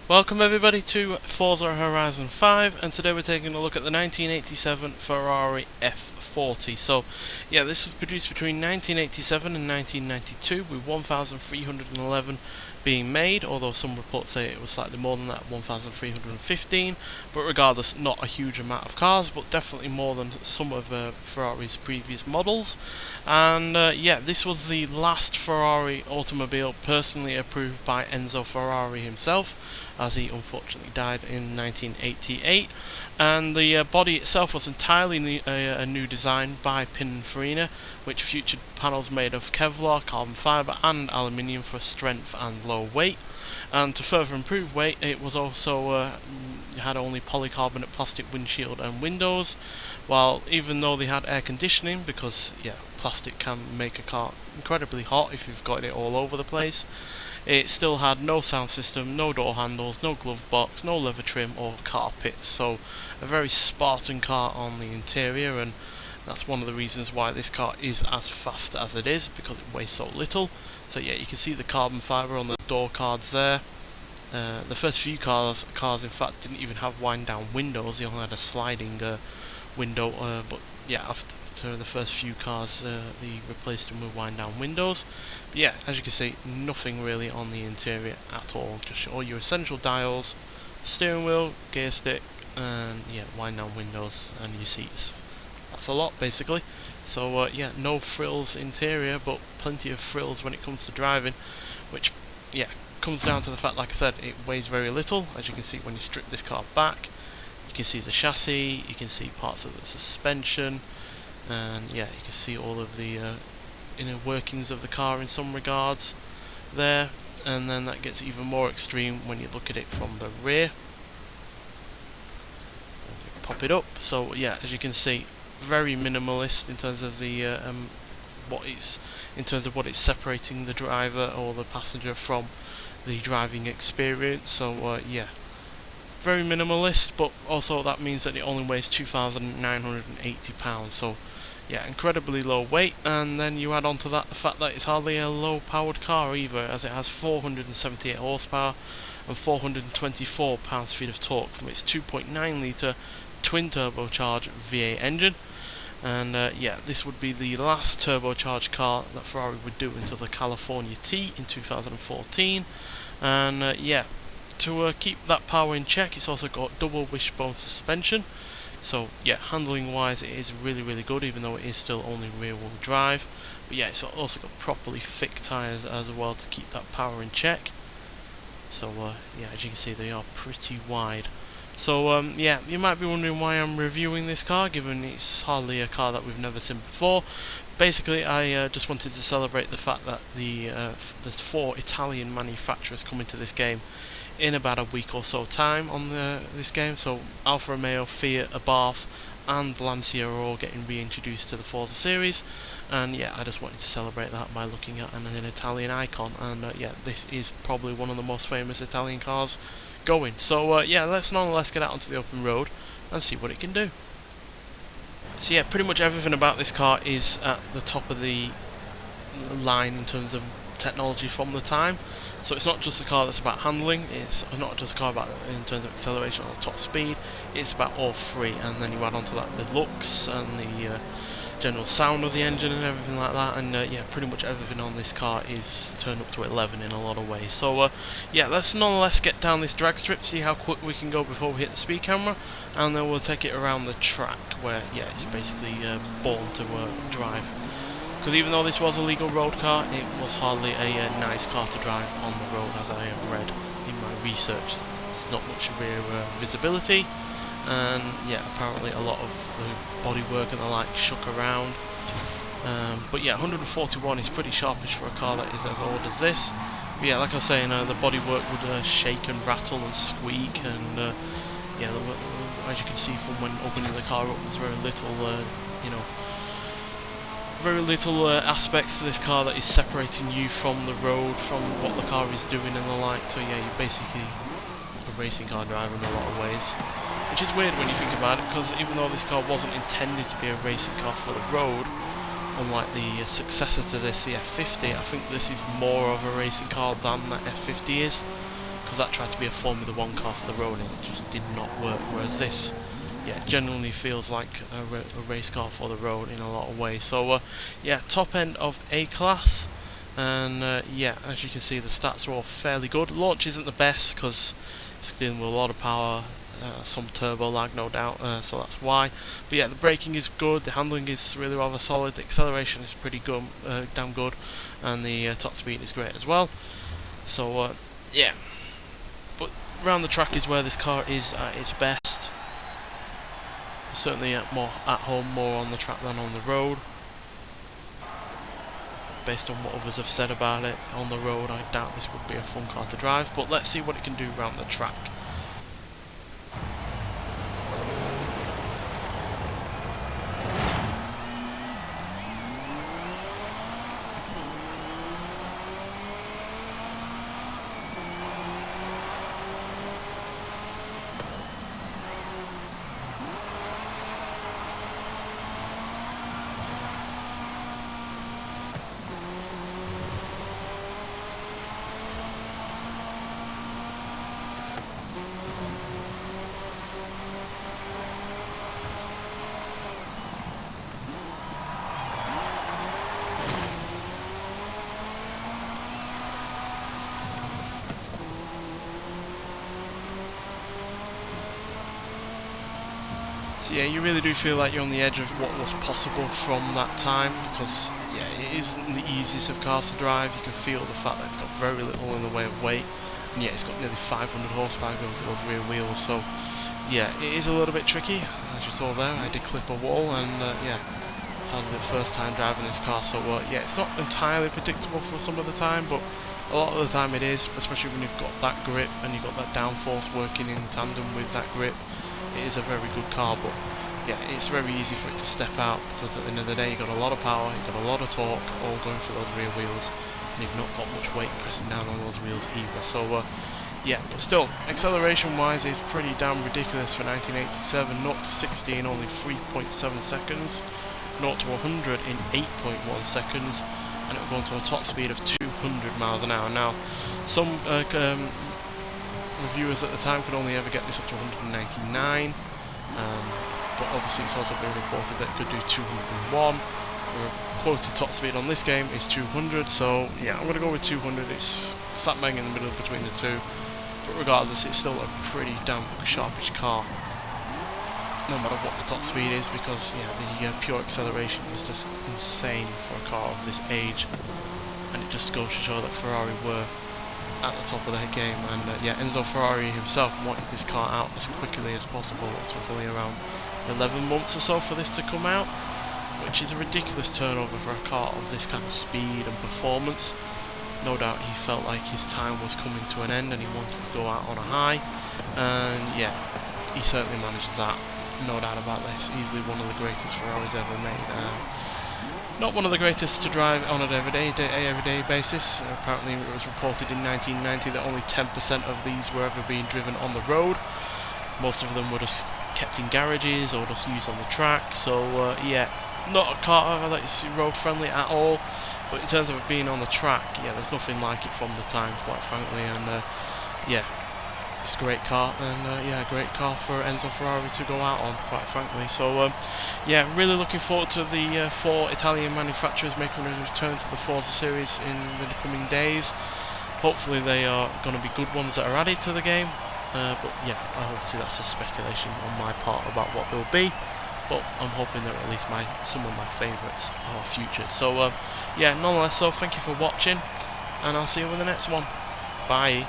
Welcome everybody to Forza Horizon 5, and today we're taking a look at the 1987 Ferrari F40. So yeah, this was produced between 1987 and 1992 with 1,311 being made, although some reports say it was slightly more than that, 1,315, but regardless, not a huge amount of cars, but definitely more than some of Ferrari's previous models. And yeah, this was the last Ferrari automobile personally approved by Enzo Ferrari himself, as he unfortunately died in 1988. And the body itself was entirely a new design by Pininfarina, which featured panels made of Kevlar, carbon fibre and aluminium for strength and low weight. And to further improve weight, it was also had only polycarbonate plastic windshield and windows, while even though they had air conditioning, because yeah, plastic can make a car incredibly hot if you've got it all over the place, it still had no sound system, no door handles, no glove box, no leather trim or carpets. So a very Spartan car on the interior, and that's one of the reasons why this car is as fast as it is, because it weighs so little. So yeah, you can see the carbon fibre on the door cards there. The first few cars in fact didn't even have wind down windows, they only had a sliding window, but yeah, after the first few cars they replaced them with wind down windows. But yeah, as you can see, nothing really on the interior at all, just all your essential dials, steering wheel, gear stick, and yeah, wind down windows and your seats. That's a lot basically. So yeah, no frills interior, but plenty of frills when it comes to driving, which yeah, comes down to the fact, like I said, it weighs very little. As you can see when you strip this car back, you can see the chassis, you can see parts of the suspension, and yeah, you can see all of the inner workings of the car in some regards there. And then that gets even more extreme when you look at it from the rear. Pop it up. So yeah, as you can see, very minimalist in terms of the what it's separating the driver or the passenger from the driving experience. So yeah, very minimalist, but also that means that it only weighs 2,980 pounds. So yeah, incredibly low weight. And then you add on to that the fact that it's hardly a low powered car either, as it has 478 horsepower and 424 pounds-feet of torque from its 2.9 litre twin turbocharged V8 engine. And yeah, this would be the last turbocharged car that Ferrari would do until the California T in 2014. And yeah, to keep that power in check, it's also got double wishbone suspension. So yeah, handling wise it is really good, even though it is still only rear wheel drive. But yeah, it's also got properly thick tyres as well to keep that power in check. So yeah, as you can see, they are pretty wide. So yeah, you might be wondering why I'm reviewing this car, given it's hardly a car that we've never seen before. Basically, I just wanted to celebrate the fact that there's 4 Italian manufacturers coming to this game in about a week or so time on this game. So Alfa Romeo, Fiat, Abarth and Lancia are all getting reintroduced to the Forza series, and yeah, I just wanted to celebrate that by looking at an Italian icon. And yeah, this is probably one of the most famous Italian cars going. So yeah, let's nonetheless get out onto the open road and see what it can do. So yeah, pretty much everything about this car is at the top of the line in terms of technology from the time. So it's not just a car that's about handling, it's not just a car about in terms of acceleration or top speed, it's about all three. And then you add on to that the looks and the general sound of the engine and everything like that. And yeah, pretty much everything on this car is turned up to 11 in a lot of ways. So yeah, let's nonetheless get down this drag strip, see how quick we can go before we hit the speed camera, and then we'll take it around the track where yeah, it's basically born to drive. Because even though this was a legal road car, it was hardly a nice car to drive on the road, as I have read in my research. There's not much rear visibility, and yeah, apparently a lot of the bodywork and the like shook around. But yeah, 141 is pretty sharpish for a car that is as old as this. But yeah, like I was saying, the bodywork would shake and rattle and squeak, and yeah, as you can see from when opening the car up, there's very little, you know, very little aspects to this car that is separating you from the road, from what the car is doing and the like. So yeah, you're basically a racing car driver in a lot of ways, which is weird when you think about it, because even though this car wasn't intended to be a racing car for the road, unlike the successor to this, the F40, I think this is more of a racing car than that F50 is, because that tried to be a Formula 1 car for the road and it just did not work, whereas this, yeah, genuinely feels like a race car for the road in a lot of ways. So yeah, top end of A class, and yeah, as you can see the stats are all fairly good. Launch isn't the best because it's dealing with a lot of power, some turbo lag no doubt, so that's why. But yeah, the braking is good, the handling is really rather solid, the acceleration is pretty good, damn good, and the top speed is great as well. So yeah, but around the track is where this car is at its best. Certainly more at home, more on the track than on the road. Based on what others have said about it, on the road I doubt this would be a fun car to drive, but let's see what it can do around the track. So yeah, you really do feel like you're on the edge of what was possible from that time, because yeah, it isn't the easiest of cars to drive. You can feel the fact that it's got very little in the way of weight, and yeah, it's got nearly 500 horsepower going for those rear wheels, so yeah, it is a little bit tricky. As you saw there, I did clip a wall, and yeah, it's hardly the first time driving this car, so yeah, it's not entirely predictable for some of the time, but a lot of the time it is, especially when you've got that grip and you've got that downforce working in tandem with that grip. It is a very good car, but yeah, it's very easy for it to step out, because at the end of the day you've got a lot of power, you've got a lot of torque, all going for those rear wheels, and you've not got much weight pressing down on those wheels either. So yeah, but still, acceleration wise is pretty damn ridiculous for 1987. 0 to 60 in only 3.7 seconds, 0 to 100 in 8.1 seconds, and it will go to a top speed of 200 miles an hour. Now, some reviewers at the time could only ever get this up to 199, but obviously it's also been reported that it could do 201. The quoted top speed on this game is 200, so yeah, I'm going to go with 200. It's slap bang in the middle between the two, but regardless, it's still a pretty damn sharpish car, no matter what the top speed is, because yeah, the pure acceleration is just insane for a car of this age, and it just goes to show that Ferrari were at the top of their game. And yeah, Enzo Ferrari himself wanted this car out as quickly as possible. It took only around 11 months or so for this to come out, which is a ridiculous turnover for a car of this kind of speed and performance. No doubt he felt like his time was coming to an end and he wanted to go out on a high, and yeah, he certainly managed that, no doubt about this. Easily one of the greatest Ferraris ever made. Not one of the greatest to drive on an everyday basis. Apparently it was reported in 1990 that only 10% of these were ever being driven on the road. Most of them were just kept in garages or just used on the track. So yeah, not a car that's road friendly at all. But in terms of it being on the track, yeah, there's nothing like it from the time, quite frankly. And yeah, it's a great car, and yeah, a great car for Enzo Ferrari to go out on, quite frankly. So yeah, really looking forward to the 4 Italian manufacturers making a return to the Forza series in the coming days. Hopefully they are going to be good ones that are added to the game, but yeah, obviously that's a speculation on my part about what they'll be, but I'm hoping that at least some of my favourites are future. So yeah, nonetheless, so thank you for watching, and I'll see you in the next one. Bye.